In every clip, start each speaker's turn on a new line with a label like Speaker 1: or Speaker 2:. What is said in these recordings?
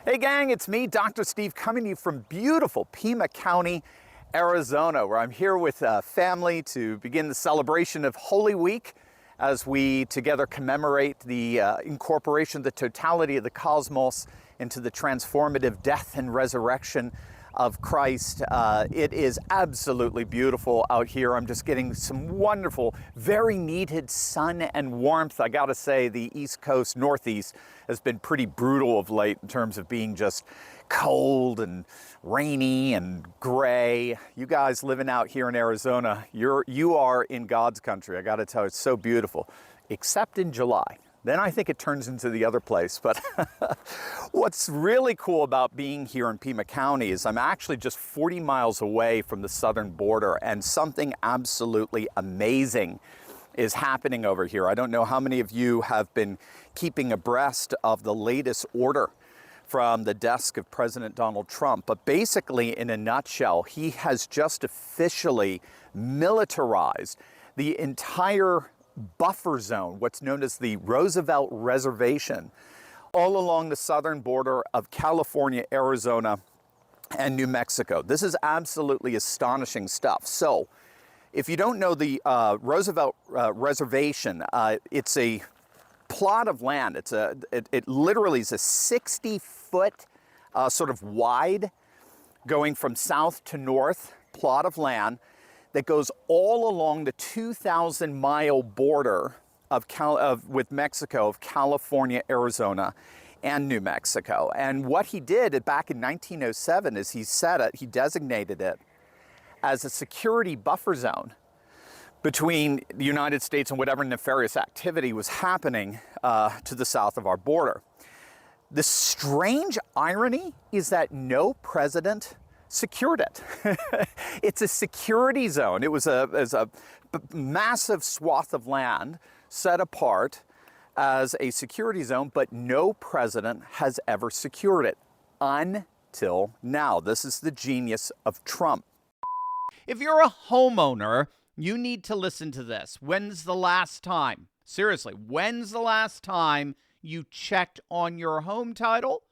Speaker 1: Hey gang, it's me, Dr. Steve, coming to you from beautiful Pima County, Arizona, where I'm here with family to begin the celebration of Holy Week as we together commemorate the incorporation, the totality of the cosmos into the transformative death and resurrection of Christ. It is absolutely beautiful out here. I'm just getting some wonderful, very needed sun and warmth. I gotta say, the East Coast, Northeast, has been pretty brutal of late in terms of being just cold and rainy and gray. You guys living out here in Arizona, you are in God's country. I gotta tell you, it's so beautiful, except in July. Then I think it turns into the other place. But what's really cool about being here in Pima County is I'm actually just 40 miles away from the southern border, and something absolutely amazing is happening over here. I don't know how many of you have been keeping abreast of the latest order from the desk of President Donald Trump, but basically, in a nutshell, he has just officially militarized the entire buffer zone, what's known as the Roosevelt Reservation, all along the southern border of California, Arizona, and New Mexico. This is absolutely astonishing stuff. So, if you don't know the Roosevelt Reservation, it's a plot of land. It literally is a 60-foot sort of wide, going from south to north plot of land that goes all along the 2,000-mile border with Mexico, of California, Arizona, and New Mexico. And what he did back in 1907 is he designated it as a security buffer zone between the United States and whatever nefarious activity was happening to the south of our border. The strange irony is that no president secured it. It's a security zone. It was a massive swath of land set apart as a security zone, but no president has ever secured it until now. This is the genius of Trump.
Speaker 2: If you're a homeowner, you need to listen to this. When's the last time? Seriously, when's the last time you checked on your home title?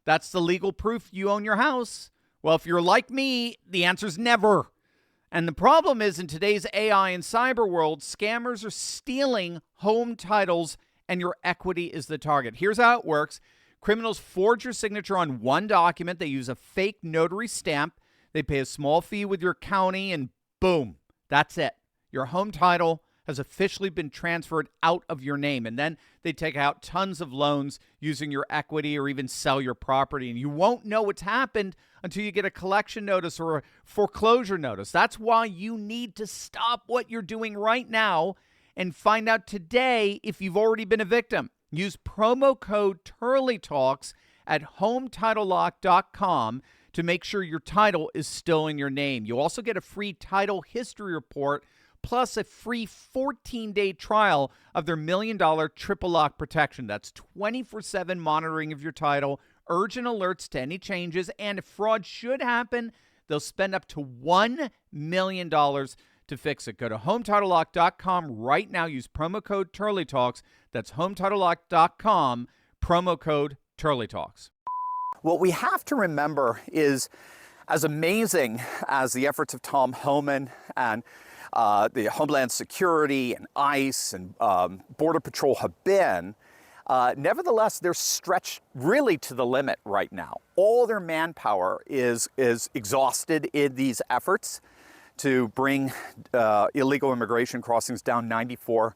Speaker 2: That's the legal proof you own your house. Well, if you're like me, the answer's never. And the problem is, in today's AI and cyber world, scammers are stealing home titles and your equity is the target. Here's how it works. Criminals forge your signature on one document. They use a fake notary stamp. They pay a small fee with your county, and boom, that's it. Your home title has officially been transferred out of your name. And then they take out tons of loans using your equity or even sell your property. And you won't know what's happened until you get a collection notice or a foreclosure notice. That's why you need to stop what you're doing right now and find out today if you've already been a victim. Use promo code Turley Talks at HometitleLock.com to make sure your title is still in your name. You'll also get a free title history report plus a free 14-day trial of their $1 million triple lock protection. That's 24/7 monitoring of your title, urgent alerts to any changes, and if fraud should happen, they'll spend up to $1 million to fix it. Go to HometitleLock.com right now. Use promo code TurleyTalks. That's HometitleLock.com, promo code TurleyTalks.
Speaker 1: What we have to remember is, as amazing as the efforts of Tom Homan and the Homeland Security and ICE and Border Patrol have been, nevertheless, they're stretched really to the limit right now. All their manpower is exhausted in these efforts to bring illegal immigration crossings down 94%.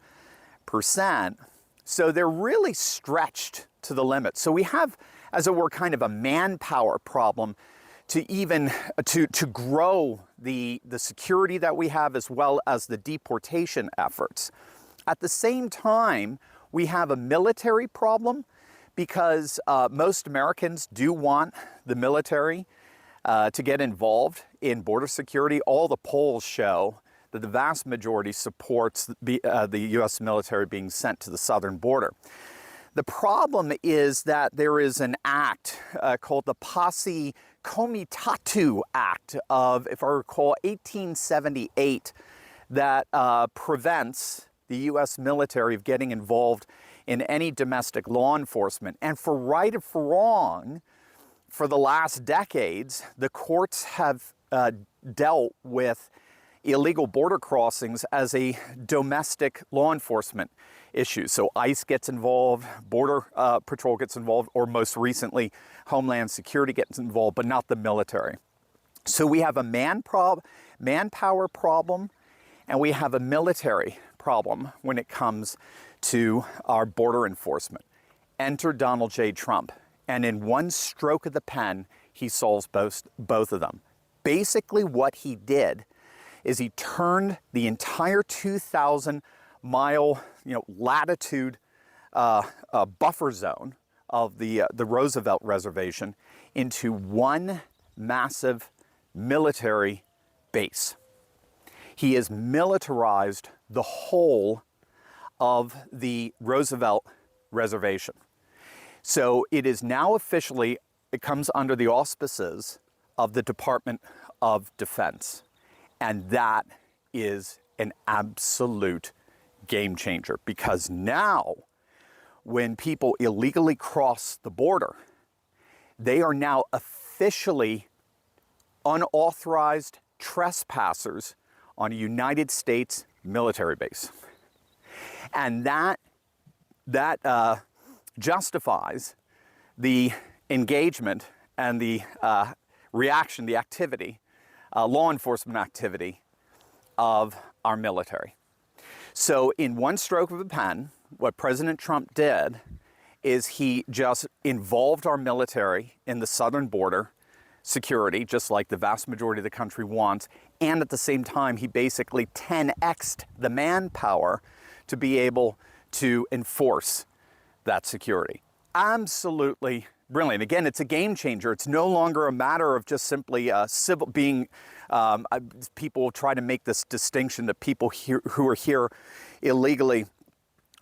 Speaker 1: So they're really stretched to the limit. So we have, as it were, kind of a manpower problem to even to grow the security that we have, as well as the deportation efforts. At the same time, we have a military problem because most Americans do want the military to get involved in border security. All the polls show that the vast majority supports the U.S. military being sent to the southern border. The problem is that there is an act called the Posse Comitatu Act of, if I recall, 1878 that prevents the U.S. military of getting involved in any domestic law enforcement. And for right or for wrong, for the last decades, the courts have dealt with illegal border crossings as a domestic law enforcement issue. So ICE gets involved, Border Patrol gets involved, or most recently, Homeland Security gets involved, but not the military. So we have a manpower problem, and we have a military problem when it comes to our border enforcement. Enter Donald J. Trump, and in one stroke of the pen, he solves both of them. Basically, what he did is he turned the entire 2,000-mile, latitude buffer zone of the Roosevelt Reservation into one massive military base. He has militarized the whole of the Roosevelt Reservation. So it is now officially, it comes under the auspices of the Department of Defense. And that is an absolute game changer, because now when people illegally cross the border, they are now officially unauthorized trespassers on a United States military base. And that justifies the engagement and the reaction, the activity, law enforcement activity of our military. So in one stroke of a pen, what President Trump did is he just involved our military in the southern border security, just like the vast majority of the country wants, and at the same time, he basically 10x'd the manpower to be able to enforce that security. Absolutely brilliant. Again, it's a game changer. It's no longer a matter of just simply civil being. People try to make this distinction that people who are here illegally,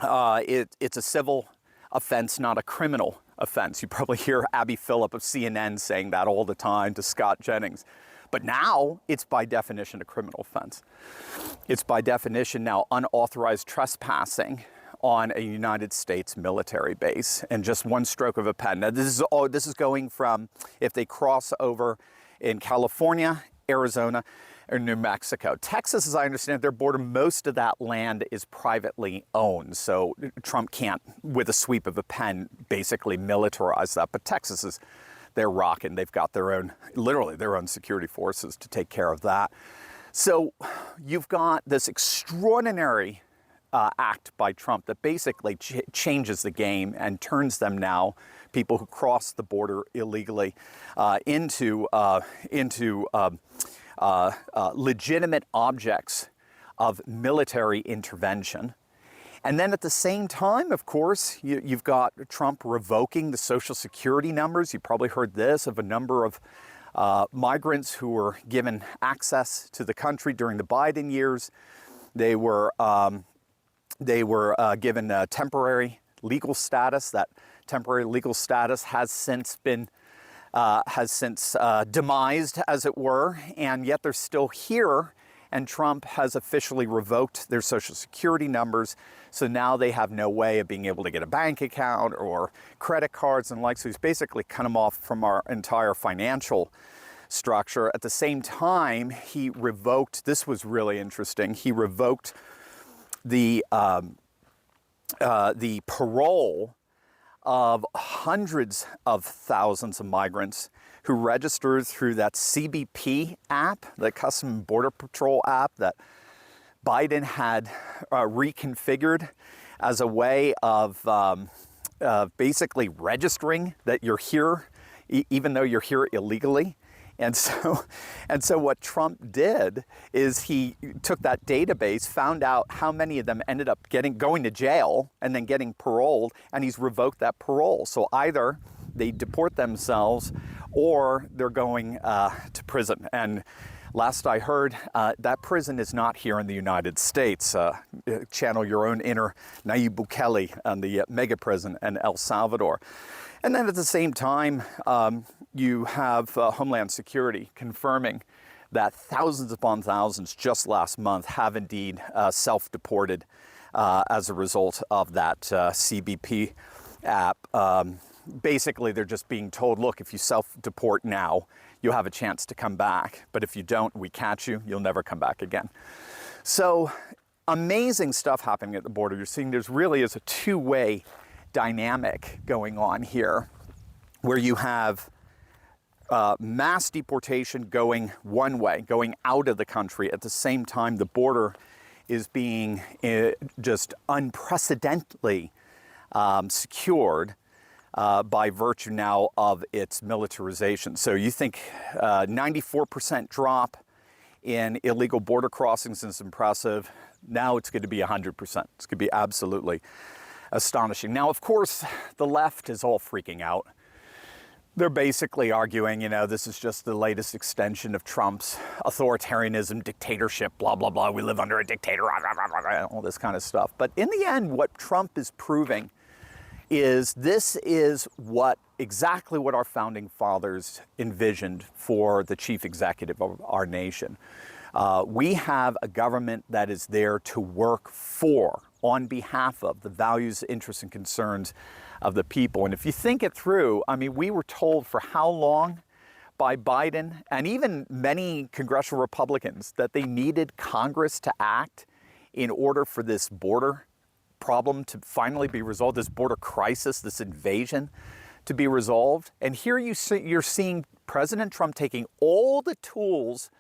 Speaker 1: it's a civil offense, not a criminal offense. You probably hear Abby Phillip of CNN saying that all the time to Scott Jennings. But now it's by definition a criminal offense. It's by definition now unauthorized trespassing on a United States military base, and just one stroke of a pen. Now this is going from if they cross over in California, Arizona, or New Mexico. Texas, as I understand their border, most of that land is privately owned. So Trump can't, with a sweep of a pen, basically militarize that. But Texas they're rocking. They've got their own, literally their own security forces to take care of that. So you've got this extraordinary act by Trump that basically changes the game and turns them now, people who cross the border illegally, into legitimate objects of military intervention. And then at the same time, of course, you've got Trump revoking the Social Security numbers. You probably heard this of a number of migrants who were given access to the country during the Biden years. They were given temporary legal status. That temporary legal status has since been demised, as it were, and yet they're still here. And Trump has officially revoked their Social Security numbers. So now they have no way of being able to get a bank account or credit cards and like. So he's basically cut them off from our entire financial structure. At the same time, he revoked, this was really interesting, he revoked the parole of hundreds of thousands of migrants who registered through that CBP app, the Customs and Border Patrol app that Biden had reconfigured as a way of basically registering that you're here, even though you're here illegally. And so what Trump did is he took that database, found out how many of them ended up going to jail and then getting paroled, and he's revoked that parole. So either they deport themselves or they're going to prison. And last I heard, that prison is not here in the United States. Channel your own inner Nayib Bukele and the mega prison in El Salvador. And then at the same time, you have Homeland Security confirming that thousands upon thousands just last month have indeed self-deported as a result of that CBP app. basically they're just being told, look, if you self-deport now, you'll have a chance to come back. But if you don't, we catch you, you'll never come back again. So amazing stuff happening at the border. You're seeing there really is a two-way dynamic going on here, where you have mass deportation going one way, going out of the country. At the same time, the border is being just unprecedentedly secured by virtue now of its militarization. So you think 94% drop in illegal border crossings is impressive. Now it's going to be 100%. It's going to be absolutely astonishing. Now, of course, the left is all freaking out. They're basically arguing, this is just the latest extension of Trump's authoritarianism, dictatorship, blah, blah, blah. We live under a dictator, all this kind of stuff. But in the end, what Trump is proving is this is exactly what our founding fathers envisioned for the chief executive of our nation. We have a government that is there to work for, on behalf of, the values, interests, and concerns of the people. And if you think it through, we were told for how long by Biden and even many congressional Republicans that they needed Congress to act in order for this border problem to finally be resolved, this border crisis, this invasion to be resolved. And here you're seeing President Trump taking all the tools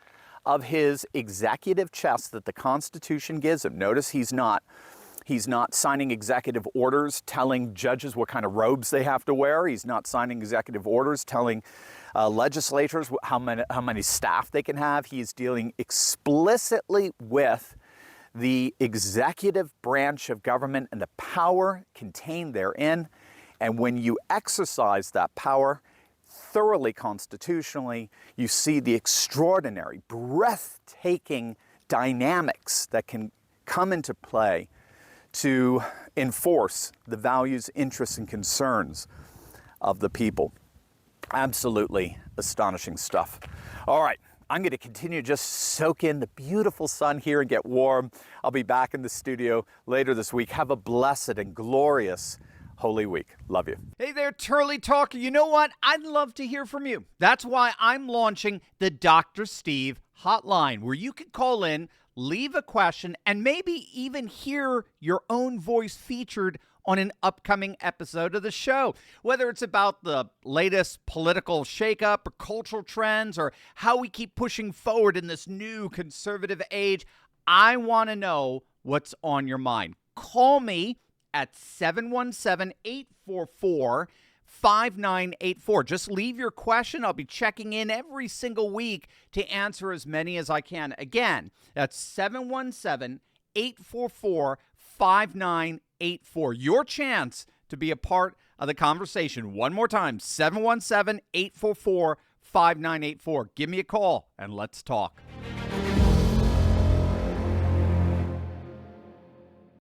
Speaker 1: of his executive chest that the Constitution gives him. Notice he's not signing executive orders telling judges what kind of robes they have to wear. He's not signing executive orders telling legislators how many staff they can have. He is dealing explicitly with the executive branch of government and the power contained therein. And when you exercise that power thoroughly constitutionally, you see the extraordinary, breathtaking dynamics that can come into play to enforce the values, interests, and concerns of the people. Absolutely astonishing stuff. All right, I'm going to continue to just soak in the beautiful sun here and get warm. I'll be back in the studio later this week. Have a blessed and glorious Holy Week. Love you.
Speaker 2: Hey there, Turley Talker. You know what? I'd love to hear from you. That's why I'm launching the Dr. Steve Hotline, where you can call in, leave a question, and maybe even hear your own voice featured on an upcoming episode of the show. Whether it's about the latest political shakeup or cultural trends or how we keep pushing forward in this new conservative age, I want to know what's on your mind. Call me at 717-844-5984. Just leave your question. I'll be checking in every single week to answer as many as I can. Again, that's 717-844-5984. Your chance to be a part of the conversation. One more time, 717-844-5984. Give me a call and let's talk.